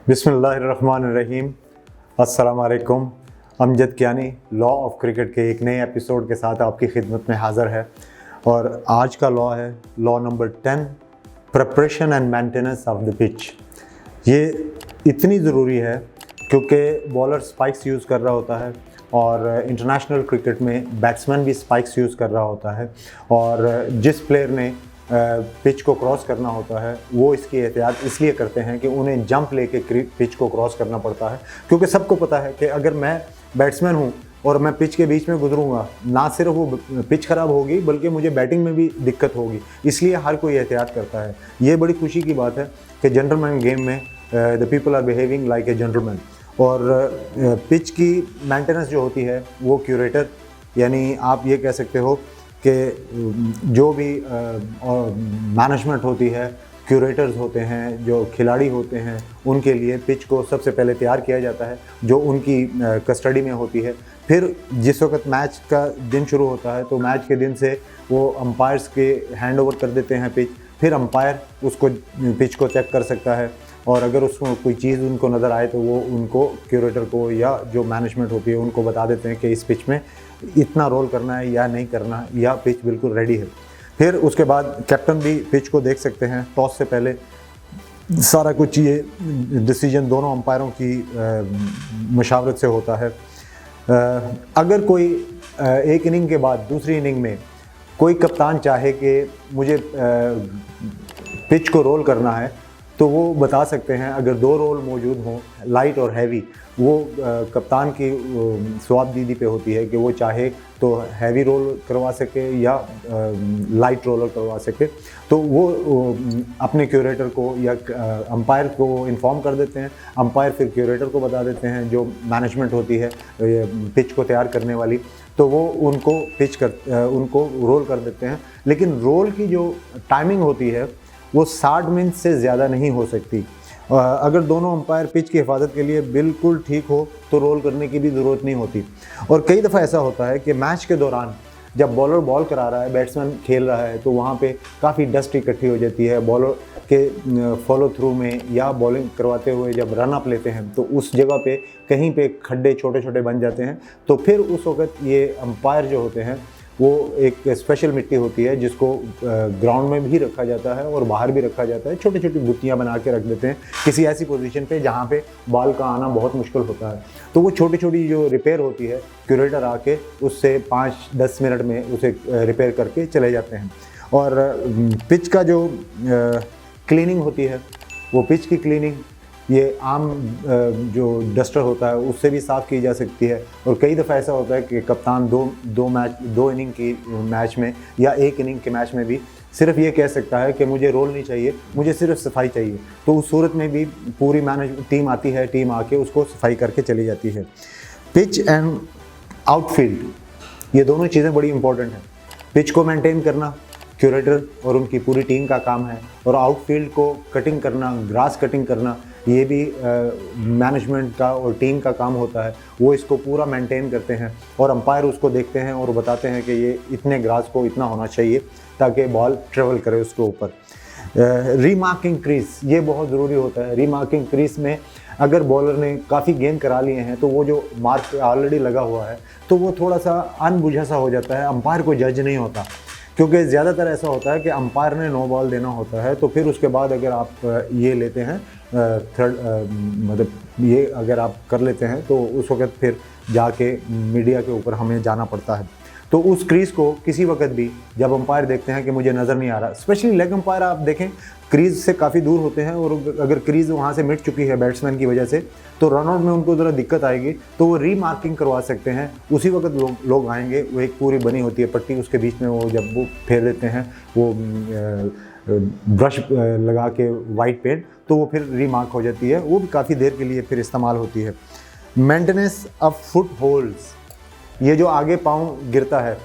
बिस्मिल्लाहिर्रहमानिर्रहीम। अस्सलाम वालेकुम। Amjad Kiyani law of cricket के एक नए एपिसोड के साथ आपकी खिदमत में हाज़िर है और आज का लॉ है law number 10, preparation and maintenance of the pitch. ये इतनी ज़रूरी है क्योंकि बॉलर स्पाइक्स यूज़ कर रहा होता है और इंटरनेशनल क्रिकेट में बैट्समैन भी स्पाइक्स यूज़ कर रहा होता है और जिस प्लेयर ने पिच को क्रॉस करना होता है वो इसकी एहतियात इसलिए करते हैं कि उन्हें जंप लेके पिच को क्रॉस करना पड़ता है, क्योंकि सबको पता है कि अगर मैं बैट्समैन हूँ और मैं पिच के बीच में गुजरूंगा, ना सिर्फ वो पिच ख़राब होगी बल्कि मुझे बैटिंग में भी दिक्कत होगी, इसलिए हर कोई एहतियात करता है। ये बड़ी खुशी की बात है कि जेंटलमैन गेम में the people are behaving like a gentleman. और पिच की मेंटेनेंस जो होती है वो क्यूरेटर, यानी आप ये कह सकते हो कि जो भी मैनेजमेंट होती है, क्यूरेटर्स होते हैं, जो खिलाड़ी होते हैं, उनके लिए पिच को सबसे पहले तैयार किया जाता है जो उनकी कस्टडी में होती है। फिर जिस वक्त मैच का दिन शुरू होता है तो मैच के दिन से वो अंपायर्स के हैंड ओवर कर देते हैं पिच। फिर अंपायर उसको पिच को चेक कर सकता है और अगर उसमें कोई चीज़ उनको नज़र आए तो वो उनको क्यूरेटर को या जो मैनेजमेंट होती है उनको बता देते हैं कि इस पिच में इतना रोल करना है या नहीं करना, या पिच बिल्कुल रेडी है। फिर उसके बाद कैप्टन भी पिच को देख सकते हैं। टॉस से पहले सारा कुछ ये डिसीजन दोनों अंपायरों की मशावरत से होता है। अगर कोई एक इनिंग के बाद दूसरी इनिंग में कोई कप्तान चाहे कि मुझे पिच को रोल करना है तो वो बता सकते हैं। अगर दो रोल मौजूद हों, लाइट और हैवी, वो कप्तान की स्वाबदीदी पे होती है कि वो चाहे तो हैवी रोल करवा सके या लाइट रोलर करवा सके, तो वो अपने क्यूरेटर को या अंपायर को इन्फॉर्म कर देते हैं। अंपायर फिर क्यूरेटर को बता देते हैं, जो मैनेजमेंट होती है पिच को तैयार करने वाली, तो वो उनको उनको रोल कर देते हैं। लेकिन रोल की जो टाइमिंग होती है वो 60 मिनट से ज़्यादा नहीं हो सकती। अगर दोनों अंपायर पिच की हिफाजत के लिए बिल्कुल ठीक हो तो रोल करने की भी ज़रूरत नहीं होती। और कई दफ़ा ऐसा होता है कि मैच के दौरान जब बॉलर बॉल करा रहा है, बैट्समैन खेल रहा है, तो वहाँ पे काफ़ी डस्ट इकट्ठी हो जाती है। बॉलर के फॉलो थ्रू में या बॉलिंग करवाते हुए जब रन अप लेते हैं तो उस जगह पे कहीं पे खड्डे छोटे छोटे बन जाते हैं। तो फिर उस वक्त ये अंपायर जो होते हैं वो एक स्पेशल मिट्टी होती है जिसको ग्राउंड में भी रखा जाता है और बाहर भी रखा जाता है। छोटी छोटी गुत्तियाँ बना के रख देते हैं किसी ऐसी पोजीशन पे जहाँ पे बॉल का आना बहुत मुश्किल होता है। तो वो छोटी छोटी जो रिपेयर होती है, क्यूरेटर आके उससे 5-10 मिनट में उसे रिपेयर करके चले जाते हैं। और पिच का जो क्लीनिंग होती है, वो पिच की क्लीनिंग ये आम जो डस्टर होता है उससे भी साफ़ की जा सकती है। और कई दफ़ा ऐसा होता है कि कप्तान दो इनिंग की मैच में या एक इनिंग के मैच में भी सिर्फ ये कह सकता है कि मुझे रोल नहीं चाहिए, मुझे सिर्फ सफाई चाहिए। तो उस सूरत में भी पूरी टीम आती है, टीम आके उसको सफाई करके चली जाती है। पिच एंड आउटफील्ड, ये दोनों चीज़ें बड़ी इंपॉर्टेंट हैं। पिच को मेंटेन करना क्यूरेटर और उनकी पूरी टीम का काम है, और आउटफील्ड को कटिंग करना, ग्रास कटिंग करना, ये भी मैनेजमेंट का और टीम का काम होता है। वो इसको पूरा मेंटेन करते हैं और अंपायर उसको देखते हैं और बताते हैं कि ये इतने ग्रास को इतना होना चाहिए ताकि बॉल ट्रेवल करे उसके ऊपर। रीमार्किंग क्रीज, ये बहुत ज़रूरी होता है। रीमार्किंग क्रीज में अगर बॉलर ने काफ़ी गेंद करा लिए हैं तो वो जो मार्क ऑलरेडी लगा हुआ है तो वो थोड़ा सा अनबुझा सा हो जाता है, अंपायर को जज नहीं होता। क्योंकि ज़्यादातर ऐसा होता है कि अंपायर ने नो बॉल देना होता है, तो फिर उसके बाद अगर आप ये लेते हैं मतलब ये अगर आप कर लेते हैं तो उस वक्त फिर जाके मीडिया के ऊपर हमें जाना पड़ता है। तो उस क्रीज़ को किसी वक्त भी जब अंपायर देखते हैं कि मुझे नज़र नहीं आ रहा, स्पेशली लेग अंपायर आप देखें क्रीज़ से काफ़ी दूर होते हैं, और अगर क्रीज़ वहाँ से मिट चुकी है बैट्समैन की वजह से तो रनआउट में उनको ज़रा दिक्कत आएगी, तो वो रीमार्किंग करवा सकते हैं। उसी वक्त लोग आएंगे, वो एक पूरी बनी होती है पट्टी, उसके बीच में वो जब वो फेर देते हैं वो ब्रश लगा के वाइट पेंट, तो वो फिर रीमार्क हो जाती है। वो भी काफ़ी देर के लिए फिर इस्तेमाल होती है। मेंटेनेंस ऑफ फुट होल्ड्स, ये जो आगे पाँव गिरता है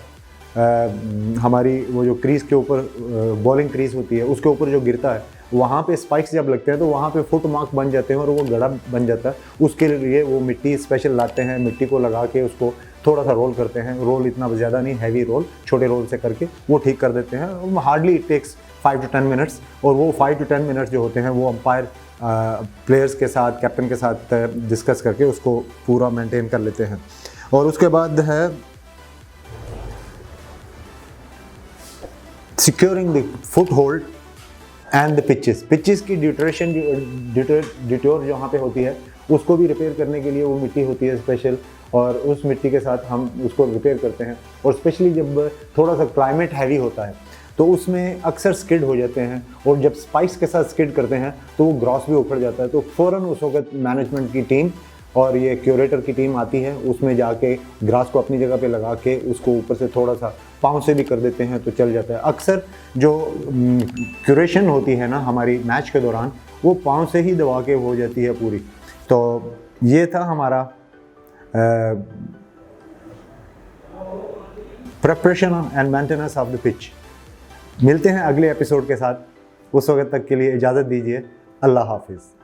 हमारी वो जो क्रीज़ के ऊपर बॉलिंग क्रीज़ होती है उसके ऊपर जो गिरता है, वहाँ पे स्पाइक्स जब लगते हैं तो वहाँ पे फुट मार्क बन जाते हैं और वो गड़ा बन जाता है। उसके लिए वो मिट्टी स्पेशल लाते हैं, मिट्टी को लगा के उसको थोड़ा सा रोल करते हैं। रोल इतना ज़्यादा नहीं, हैवी रोल, छोटे रोल से करके वो ठीक कर देते हैं। Hardly it takes 5 to 10 minutes, और वो 5 to 10 मिनट्स जो होते हैं वो अंपायर प्लेयर्स के साथ, कैप्टन के साथ डिस्कस करके उसको पूरा मेंटेन कर लेते हैं। और उसके बाद है securing the foot hold and the pitches की ड्यूरेशन डिटोर जहाँ पे होती है उसको भी रिपेयर करने के लिए वो मिट्टी होती है स्पेशल, और उस मिट्टी के साथ हम उसको रिपेयर करते हैं। और स्पेशली जब थोड़ा सा क्लाइमेट हैवी होता है तो उसमें अक्सर स्किड हो जाते हैं, और जब स्पाइक्स के साथ स्किड करते हैं तो वो ग्रॉस भी उखड़ जाता है। तो फ़ौरन उस वक्त मैनेजमेंट की टीम और ये क्यूरेटर की टीम आती है, उसमें जाके ग्रास को अपनी जगह पे लगा के उसको ऊपर से थोड़ा सा पाँव से भी कर देते हैं तो चल जाता है। अक्सर जो क्यूरेशन होती है ना हमारी मैच के दौरान, वो पाँव से ही दबा के हो जाती है पूरी। तो ये था हमारा preparation and maintenance of the pitch. मिलते हैं अगले एपिसोड के साथ, उस वक्त तक के लिए इजाज़त दीजिए। अल्लाह हाफिज़।